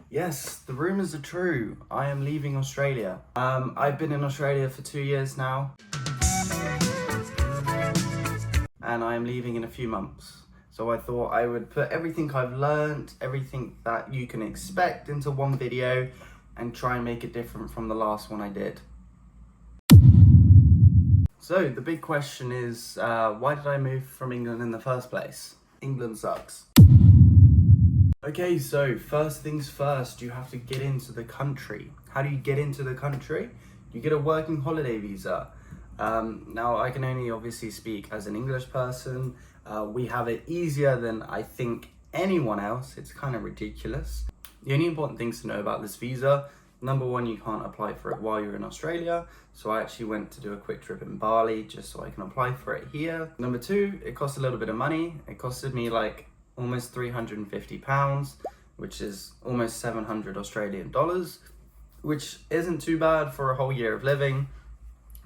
Yes, the rumours are true. I am leaving Australia. I've been in Australia for 2 years now. And I am leaving in a few months. So I thought I would put everything I've learned, everything that you can expect into one video and try and make it different from the last one I did. So the big question is, why did I move from England in the first place? England sucks. Okay, so first things first, you have to get into the country. How do you get into the country? You get a working holiday visa. Now, I can only obviously speak as an English person. We have it easier than I think anyone else. It's kind of ridiculous. The only important things to know about this visa, number one, you can't apply for it while you're in Australia. So I actually went to do a quick trip in Bali just so I can apply for it here. Number two, it costs a little bit of money. It costed me like almost £350, which is almost 700 Australian dollars, which isn't too bad for a whole year of living.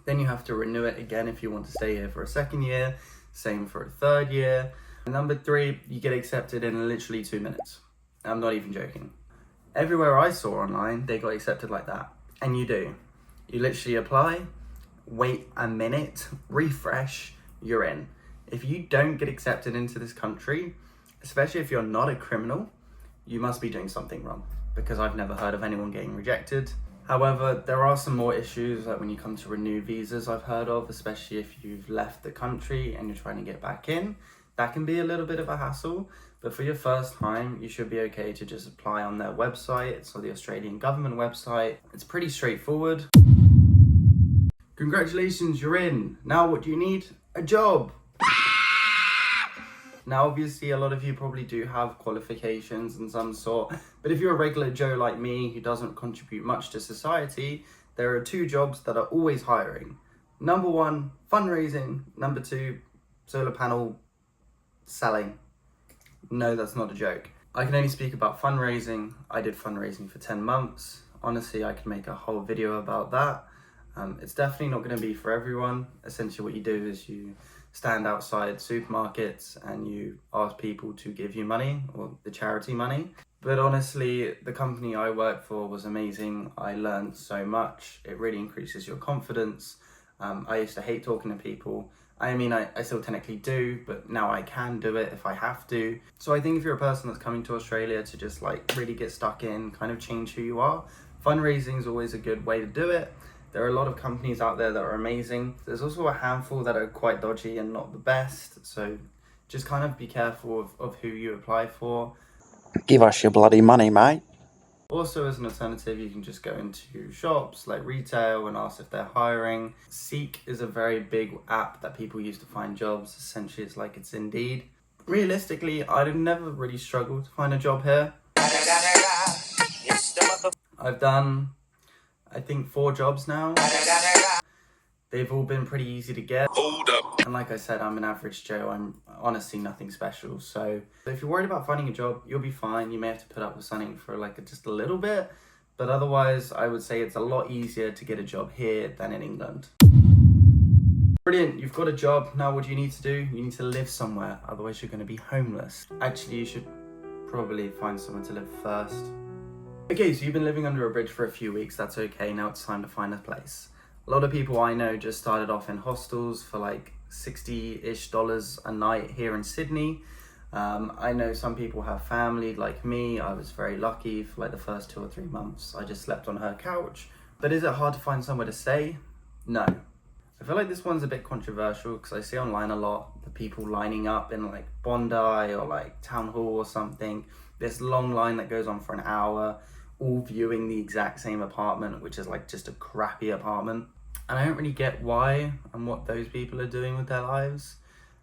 Then you have to renew it again if you want to stay here for a second year, same for a third year. And number three, you get accepted in literally 2 minutes. I'm not even joking. Everywhere I saw online, they got accepted like that. And you do. You literally apply, wait a minute, refresh, you're in. If you don't get accepted into this country, especially if you're not a criminal, you must be doing something wrong, because I've never heard of anyone getting rejected. However, there are some more issues, like when you come to renew visas, I've heard of, especially if you've left the country and you're trying to get back in. That can be a little bit of a hassle, but for your first time, you should be okay to just apply on their website. It's on the Australian government website. It's pretty straightforward. Congratulations, you're in. Now what do you need? A job. Now, obviously, a lot of you probably do have qualifications in some sort, but if you're a regular Joe like me who doesn't contribute much to society, there are 2 jobs that are always hiring. Number 1, fundraising. Number 2, solar panel selling. No, that's not a joke. I can only speak about fundraising. I did fundraising for 10 months. Honestly, I could make a whole video about that. It's definitely not going to be for everyone. Essentially, what you do is you stand outside supermarkets and you ask people to give you money, or the charity money. But honestly, the company I worked for was amazing. I learned so much. It really increases your confidence. I used to hate talking to people. I mean, I still technically do, but now I can do it if I have to. So I think if you're a person that's coming to Australia to just like really get stuck in, kind of change who you are, fundraising is always a good way to do it. There are a lot of companies out there that are amazing. There's also a handful that are quite dodgy and not the best. So just kind of be careful of who you apply for. Give us your bloody money, mate. Also, as an alternative, you can just go into shops like retail and ask if they're hiring. Seek is a very big app that people use to find jobs. Essentially, it's like it's Indeed. Realistically, I've never really struggled to find a job here. I've done, I think, 4 jobs now. They've all been pretty easy to get. Hold up. And like I said, I'm an average Joe. I'm honestly nothing special. So if you're worried about finding a job, you'll be fine. You may have to put up with something for like just a little bit. But otherwise, I would say it's a lot easier to get a job here than in England. Brilliant, you've got a job. Now what do you need to do? You need to live somewhere. Otherwise, you're going to be homeless. Actually, you should probably find somewhere to live first. Okay, so you've been living under a bridge for a few weeks. That's okay. Now it's time to find a place. A lot of people I know just started off in hostels for like $60-ish a night here in Sydney. I know some people have family like me. I was very lucky for like the first 2 or 3 months. I just slept on her couch. But is it hard to find somewhere to stay? No. I feel like this one's a bit controversial because I see online a lot the people lining up in like Bondi or like Town Hall or something. This long line that goes on for an hour, all viewing the exact same apartment, which is like just a crappy apartment. And I don't really get why and what those people are doing with their lives.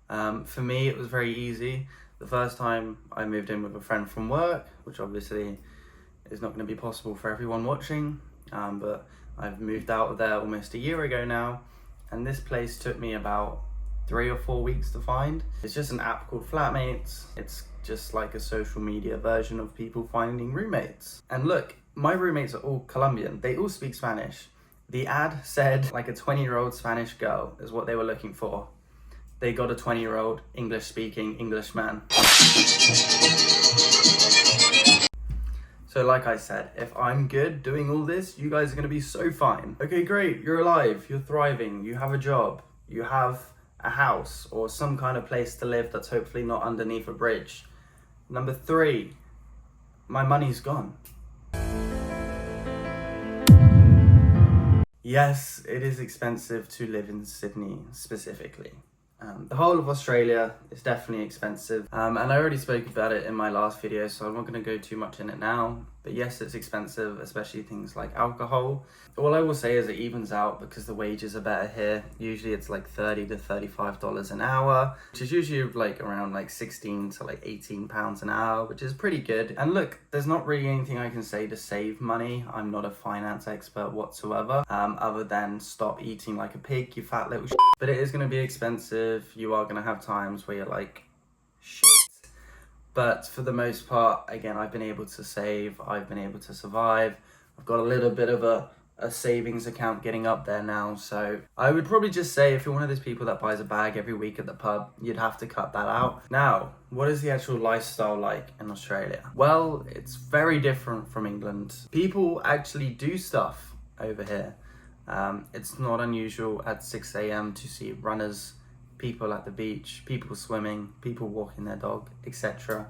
For me, it was very easy. The first time I moved in with a friend from work, which obviously is not going to be possible for everyone watching, but I've moved out of there almost a year ago now, and this place took me about 3 or 4 weeks to find. It's just an app called Flatmates. It's just like a social media version of people finding roommates. And look, my roommates are all Colombian. They all speak Spanish. The ad said like a 20-year-old Spanish girl is what they were looking for. They got a 20-year-old English-speaking Englishman. So like I said, if I'm good doing all this, you guys are gonna be so fine. Okay, great, you're alive, you're thriving, you have a job, you have a house or some kind of place to live that's hopefully not underneath a bridge. Number 3, my money's gone. Yes, it is expensive to live in Sydney specifically. The whole of Australia is definitely expensive, and I already spoke about it in my last video, so I'm not going to go too much in it now. But yes, it's expensive, especially things like alcohol. All I will say is it evens out because the wages are better here. Usually it's like $30 to $35 an hour, which is usually like around like 16 to like 18 pounds an hour, which is pretty good. And look, there's not really anything I can say to save money. I'm not a finance expert whatsoever, other than stop eating like a pig, you fat little shit. But it is going to be expensive. You are going to have times where you're like, shit. But for the most part, again, I've been able to save, I've been able to survive. I've got a little bit of a savings account getting up there now. So I would probably just say if you're one of those people that buys a bag every week at the pub, you'd have to cut that out. Now, what is the actual lifestyle like in Australia? Well, it's very different from England. People actually do stuff over here. It's not unusual at 6 a.m. to see runners, people at the beach, people swimming, people walking their dog, etc.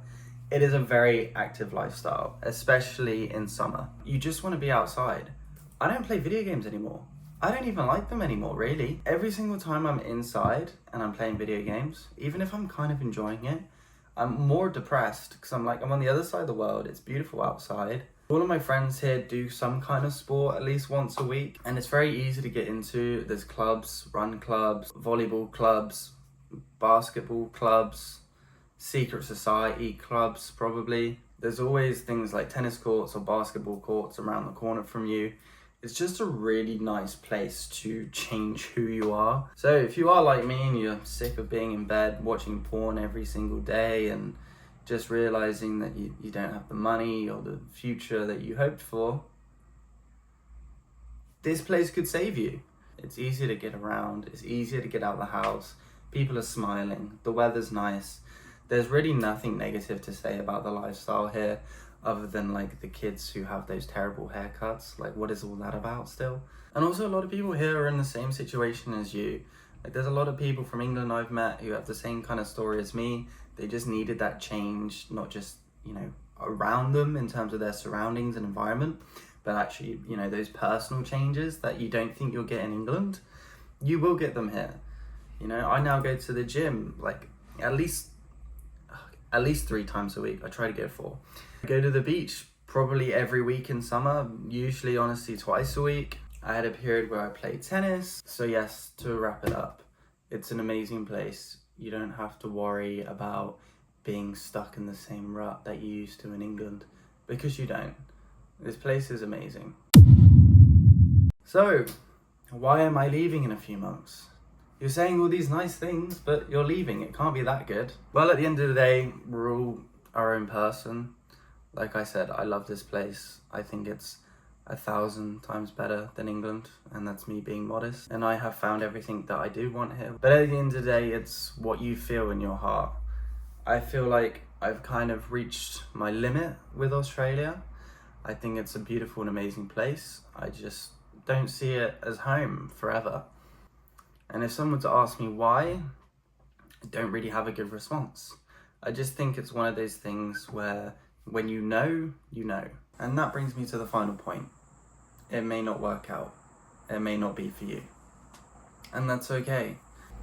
It is a very active lifestyle, especially in summer. You just want to be outside. I don't play video games anymore. I don't even like them anymore, really. Every single time I'm inside and I'm playing video games, even if I'm kind of enjoying it, I'm more depressed because I'm on the other side of the world. It's beautiful outside. All of my friends here do some kind of sport at least once a week, and it's very easy to get into. There's clubs, run clubs, volleyball clubs, basketball clubs, secret society clubs probably. There's always things like tennis courts or basketball courts around the corner from you. It's just a really nice place to change who you are. So if you are like me and you're sick of being in bed watching porn every single day and just realizing that you don't have the money or the future that you hoped for, this place could save you. It's easier to get around, it's easier to get out of the house, people are smiling, the weather's nice. There's really nothing negative to say about the lifestyle here other than like the kids who have those terrible haircuts. Like, what is all that about still? And also a lot of people here are in the same situation as you. Like, there's a lot of people from England I've met who have the same kind of story as me. They just needed that change, not just, around them in terms of their surroundings and environment, but actually, those personal changes that you don't think you'll get in England, you will get them here. I now go to the gym like at least 3 times a week. I try to go 4. I go to the beach probably every week in summer, usually honestly twice a week. I had a period where I played tennis. So yes, to wrap it up, it's an amazing place. You don't have to worry about being stuck in the same rut that you used to in England, because you don't. This place is amazing. So, why am I leaving in a few months? You're saying all these nice things, but you're leaving. It can't be that good. Well, at the end of the day, we're all our own person. Like I said, I love this place. I think it's 1,000 times better than England, and that's me being modest. And I have found everything that I do want here. But at the end of the day, it's what you feel in your heart. I feel like I've kind of reached my limit with Australia. I think it's a beautiful and amazing place. I just don't see it as home forever. And if someone were to ask me why, I don't really have a good response. I just think it's one of those things where when you know, you know. And that brings me to the final point. It may not work out. It may not be for you. And that's okay.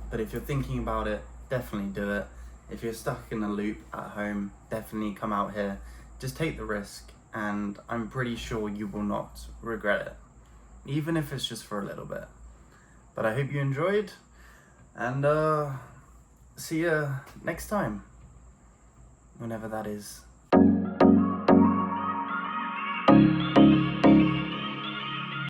But if you're thinking about it, definitely do it. If you're stuck in a loop at home, definitely come out here. Just take the risk, and I'm pretty sure you will not regret it. Even if it's just for a little bit. But I hope you enjoyed, and see you next time. Whenever that is.